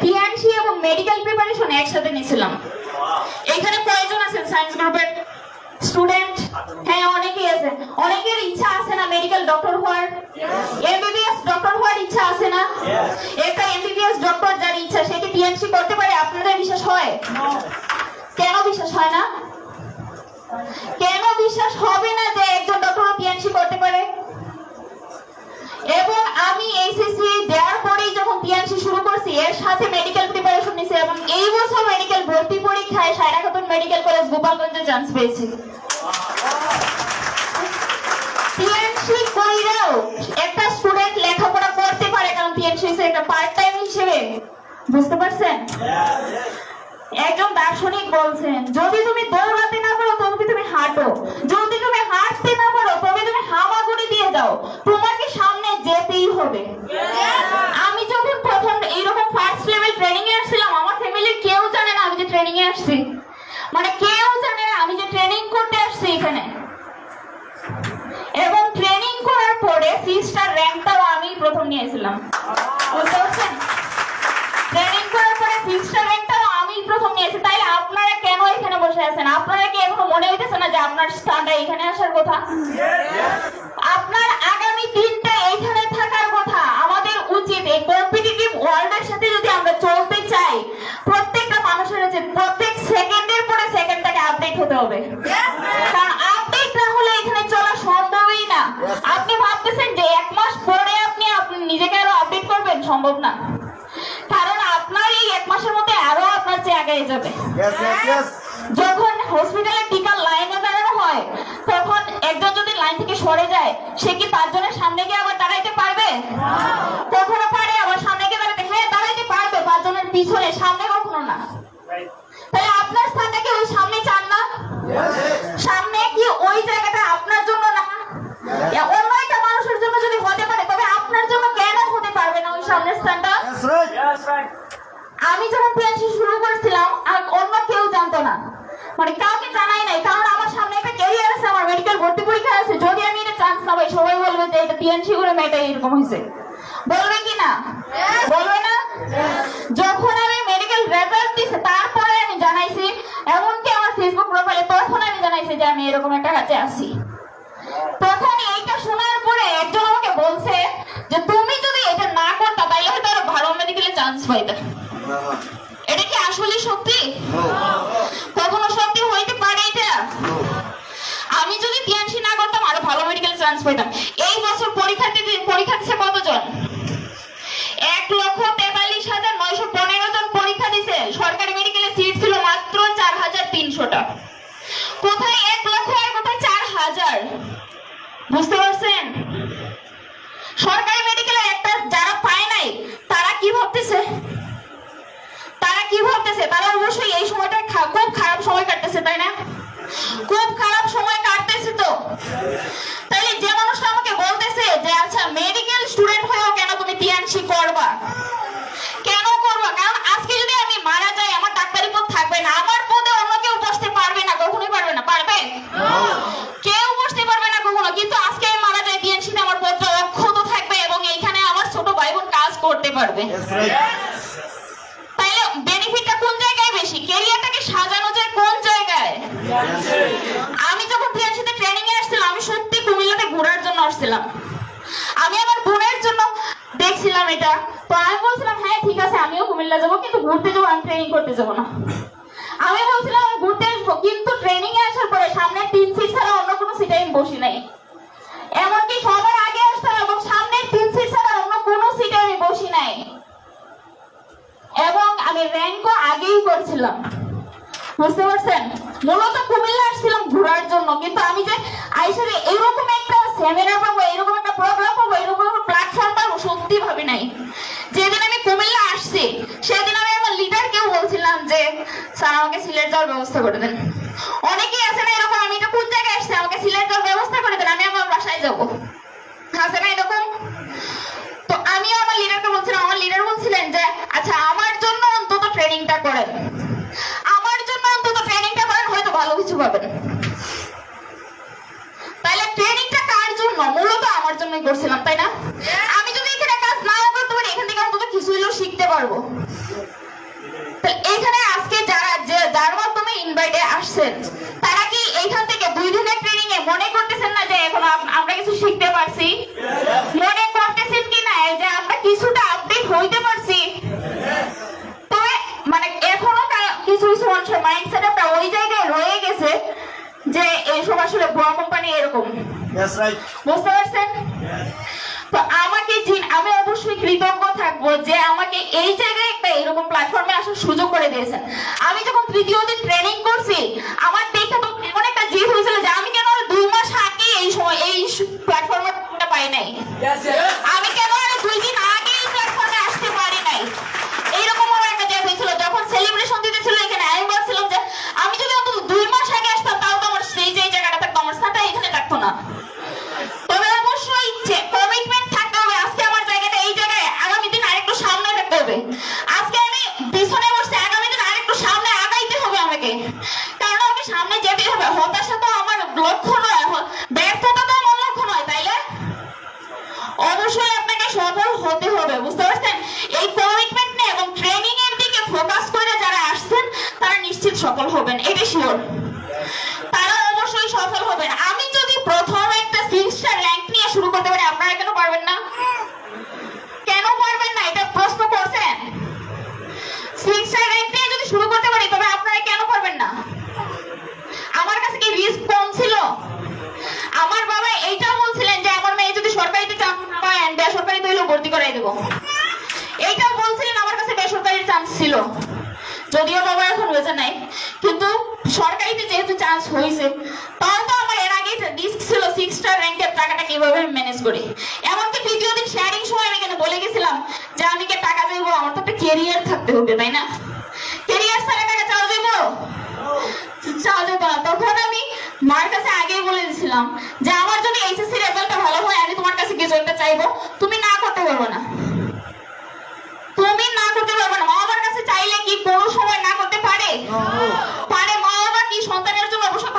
TNC এবং medical preparation একসাথে নিয়েছিলাম। এখানে কয়জন আছেন সায়েন্স গ্রুপের স্টুডেন্ট? হ্যাঁ, অনেকেই আছে। অনেকের ইচ্ছা আছে না মেডিকেল ডক্টর হওয়ার? এমবিবিএস ডক্টর হওয়ার ইচ্ছা আছে না? একটা এমবিবিএস ডক্টর যার ইচ্ছা সে কি টিএনসি করতে পারে? আপনাদের বিশ্বাস হয়? কেন বিশ্বাস হয় না? কেন বিশ্বাস হবে না যে একজন ডক্টর টিএনসি করতে পারে? এবং আমি এইচএসসি দেওয়ার পরেই যখন টিএনসি শুরু করছি এর সাথে মেডিকেল প্রিপারেশন নিয়েছি এবং এই বছর মেডিকেল ভর্তি পরীক্ষায় সায়রা খাতুন মেডিকেল কলেজ গোপালগঞ্জে চান্স পেয়েছি। টিএনসি কইরাও একটা স্টুডেন্ট লেখাপড়া করতে পারে, কারণ টিএনসি একটা পার্ট টাইম হিসেবে। বুঝতে পারছেন? একজন দার্শনিক বলছেন, যদি তুমি দৌড়াতে না পারো তবে তুমি হাঁটো, যদি তুমি হাঁটতে না পারো তবে তুমি হামাগুড়ি দিয়ে দাও, তোমাকে সামনে যেতেই হবে। আমি যখন প্রথম এইরকম ফার্স্ট লেভেল ট্রেনিং এ আসছিলাম, আমার ফ্যামিলির কেউ জানে না আমি যে ট্রেনিং এ আসছি, মানে কেউ জানে না আমি যে ট্রেনিং করতে আসছি এখানে। এবং ট্রেনিং করার পরে 3 স্টার র্যাঙ্কটাও আমি প্রথম নিয়েছিলাম। বুঝতে পারছেন? ট্রেনিং করার পরে 3 স্টার র্যাঙ্কটাও আমি প্রথম নিয়েছি। তাইলে আপনারা কেন এখানে বসে আছেন? আপনারা কি এখনো মনে হইতেছে না যে আপনার স্থানটা এখানে আসার কথা? আপনার আগামী দিনটা এইখানে থাকার কথা। আমাদের উচিত এই কম্পিটিটিভ ওয়ার্ল্ডের সাথে যদি আমরা চলতে চাই, প্রত্যেকটা মানুষের উচিত প্রত্যেক সেকেন্ডের পরে সেকেন্ডটাকে আপডেট হতে হবে। কারণ আপডেট না হলে এখানে চলা সম্ভবই না। আপনি ভাবতেছেন যে 1 মাস পরে আপনি নিজেকে আরো আপডেট করবেন, সম্ভব না। কারণ আপনার এই 1 মাসের মধ্যে আরো আপনার চেয়ে আগে যাবে। যখন হসপিটালে টিকার লাইনে দাঁড়ানো হয় তখন একজন যদি লাইন থেকে সরে যায় সে কি 5 জনের সামনে গিয়ে আবার দাঁড়াইতে পারবে? কখনো পারে? আবার সামনে গিয়ে দাঁড়াতে, হ্যাঁ দাঁড়াইতে পারবে, 5 জনের পিছনে, সামনে কখনো না। তাহলে আপনার স্থানটা কি ওই সামনে চান না? সামনে কি ওই জায়গাটা আপনার জন্য না? অন্য একটা মানুষের জন্য যদি হতে পারে তবে আপনার জন্য কেন হতে পারবে না ওই সামনের স্থানটা? আমি যখন টিএনসি শুরু করছিলাম আর অন্য কেউ জানতো না, মানে কাউকে জানাই নাই, কারণ আমার সামনে একটা ক্যারিয়ার আছে, আমার মেডিকেল ভর্তি পরীক্ষা আছে। যদি আমি এটা চান্স না পাই সবাই বলবে যে এটা টিএনসি করে মেয়েটা এরকম হয়েছে, বলবে কি না? বলবে না? যখন আমি মেডিকেল রেজাল্ট দিছি তারপরে আমি জানাইছি, এমনকি আমার ফেসবুক প্রোফাইলে তখন আমি জানাইছি যে আমি এরকম একটা কাজে আছি। তখন এইটা শোনার পরে একজন আমাকে বলছে যে তুমি যদি এটা না করতা তাহলে হয়তো আরো ভালো মেডিকেলে চান্স পাইতে। এটা কি আসলে সত্যি? কখনো সত্যি হইতে পারে এটা? আমি যদি টিএনসি না করতাম আরো ভালো মেডিকেলে চান্স পাইতাম। এই বছর পরীক্ষা দিচ্ছে কতজন? 1,43,915 জন পরীক্ষা দিছে। সরকারি মেডিকেলে সিট ছিল মাত্র 4,300টা। কোথায় 1 লক্ষ আর কোথায় 4,000? বুঝতে পারছেন? সরকারি মেডিকেলে একটা যারা পায় নাই তারা কি ভাবতেছে? তারা অবশ্যই এই সময়টা খুব খারাপ সময় কাটতেছে, তাই না? খুব খারাপ সময় কাটতেছে। তো তাইলে যে মানুষটা আমাকে বলতেছে যে আচ্ছা মেডিকেল স্টুডেন্ট হয়েও কেন তুমি টিএনসি করবা, কেন করবা? কারণ আজকে যদি আমি মারা যাই আমার ডাক্তারি পদ থাকবে না, আমার পদে অন্য কেউ বসতে পারবে না, কখনোই পারবে না। পারবে? কেউ বসতে পারবে না কখনো। কিন্তু আজকে আমি মারা যাই, টিএনসিতে আমার পদটা অক্ষত থাকবে এবং এইখানে আমার ছোট ভাই বোন কাজ করতে পারবে। তাইলে বেনিফিটটা কোন জায়গায় বেশি? ক্যারিয়ারটাকে সাজানো যায় কোন জায়গায়? আমি যখন টিএনসিতে ট্রেনিং এ আসছিলাম আমি সত্যি কুমিল্লাতে ঘোরার জন্য আসছিলাম। আমি আমার বোনের জন্য দেখছিলাম এটা, তো আমি বলছিলাম হ্যাঁ ঠিক আছে আমিও কুমিল্লা যাবো, কিন্তু ঘুরতে যাবো, আমি ট্রেনিং করতে যাবো না। আমি বলছিলাম আমি ঘুরতে আসবো, কিন্তু ট্রেনিং এ আসার পরে সামনে 3 সিট ছাড়া অন্য কোনো সিটে আমি বসি নাই। এমনকি সবার আগে আসতাম এবং সামনে 3 সিট ছাড়া অন্য কোনো সিটে আমি বসি নাই। এবং আমি র্যাঙ্কও আগেই করছিলাম। বুঝতে পারছেন? মূলত কুমিল্লা আসছিলাম ঘোরার জন্য, কিন্তু আমি যে আইসারে এরকম একটা সেমিনার পাবো, এরকম একটা প্রোগ্রাম পাবো, এরকম একটা প্ল্যাটফর্ম পাবো সত্যি ভাবি নাই। যেদিন আমি কুমিল্লা আসছি সেদিন আমি আমার লিডারকেও বলছিলাম যে স্যার আমাকে সিলেট যাওয়ার ব্যবস্থা করে দেন। অনেকেই আছে না এরকম, আমি এটা কোন জায়গায় আসছি আমাকে সিলেট যাওয়ার ব্যবস্থা করে দেন, আমি আমার বাসায় যাবো, আছে না এরকম? তো আমিও আমার লিডারকে বলছিলাম, আমার লিডার বলছিলেন যে আচ্ছা আমার জন্য অন্তত ট্রেনিংটা করেন, আমার জন্য অন্তত ট্রেনিংটা করেন, হয়তো ভালো কিছু পাবেন। তাহলে ট্রেনিংটা কার জন্য? মূলত আমার জন্যই করছিলাম, তাই না? আমি যদি এখানে কাজ নাও করতে পারি এখান থেকে অন্তত কিছু হলেও শিখতে পারবো। তো এইখানে আজকে যার মাধ্যমে ইনভাইটে আসছেন তারা কি এইখান থেকে 2 দিনের ট্রেনিং এ মনে করতেছেন না যে এখন আমরা কিছু শিখতে পারছি? মনে করতেছেন কি না যে আমরা কিছুটা আপডেট হইতে পারছি? তবে মানে এখনো কিছু কিছু মানুষের মাইন্ডসেটটা ওই জায়গায় রয়ে গেছে যে এইসব আসলে বড় কোম্পানি এরকম। বুঝতে পারছেন? তো আমি অবশ্যই কৃতজ্ঞ থাকবো যে আমাকে এই জায়গায় একটা এরকম প্ল্যাটফর্মে আসার সুযোগ করে দিয়েছেন। আমি যখন 3য় দিন ট্রেনিং করছি আমার দেখে তো এমন একটা জিদ হয়েছিল যে আমি কেন 2 মাস আগে এই প্ল্যাটফর্মে পাই নাই, আমি কেন 2 দিন আগে এই প্ল্যাটফর্মে আসতে পারি নাই, এইরকম আমার একটা জিদ হয়েছিল। যখন সেলিব্রেশন দিতেছিল এখানে আমি বলছিলাম যে আমি যদি অন্তত 2 মাস আগে আসতাম তাও তো আমার সেই যে জায়গাটা থাকতো, আমার সাথে এখানে থাকতো না। তবে অবশ্যই কমিটমেন্ট থাকতে হবে। আজকে আমার জায়গাটা এই জায়গায়, আগামী দিন আরেকটু সামনে থাকতে হবে। আজকে আমি পিছনে বসে, আগামী দিন আরেকটু সামনে আগাইতে হবে আমাকে, কারণ আমাকে সামনে যেতে হবে। হতাশা তো আমার লক্ষ্য নয়, ব্যর্থতা তো আমার লক্ষ্য নয়, তাইলে অবশ্যই আপনাকে সফল হতে হবে। বুঝতে পারছেন? এই কমিটমেন্ট নিয়ে এবং ট্রেনিং এর দিকে ফোকাস করে যারা আসছেন তারা নিশ্চিত সফল হবেন, এটা শিওর। তারা অবশ্যই সফল হবেন। আমি যদি প্রথম একটা 6 স্টার র‍্যাঙ্ক নিয়ে শুরু করতে পারি, আপনারা কেন পারবেন না? কেন পারবেন না এটা প্রশ্ন করছেন? 6 স্টার র‍্যাঙ্ক নিয়ে যদি শুরু করতে পারি তবে আপনারা কেন পারবেন না? আমার কাছে কি রিস্ক কম ছিল? আমার বাবা এইটাও বলছিলেন যে আমার মেয়ে যদি সরকারিতে চান্স পায় বেসরকারিতে হইলেও ভর্তি করাই দেব, এইটাও বলছিলেন। আমার কাছে বেসরকারির চান্স ছিল, যদিও বাবা এখন হয়েছে নাই, কিন্তু সরকারিতে যেহেতু চান্স হয়েছে তখন তো আমার এর আগে রিস্ক ছিল 6 স্টার র‍্যাঙ্কের টাকাটা কিভাবে ম্যানেজ করি। এমনকি 3য় দিন শেয়ারিং সময় আমি এখানে বলে গেছিলাম যে আমি কে টাকা দেবো, আমার তো একটা ক্যারিয়ার থাকতে হবে, তাই না? ক্যারিয়ার ছাড়া টাকা চাওয়া দেবো? চাওয়া যেত না। তখন আমি মার কাছে আগেই বলে দিয়েছিলাম যে আমার যদি এইচএসসি রেজাল্টটা ভালো হয় আমি তোমার কাছে কিছু একটা চাইবো, তুমি না করতে পারবে না, তুমি না করতে পারবে না। মা বাবার কাছে চাইলে কি কোনো সময় না করতে পারে? পারে। মা বাবা কি সন্তানের জন্য অবসর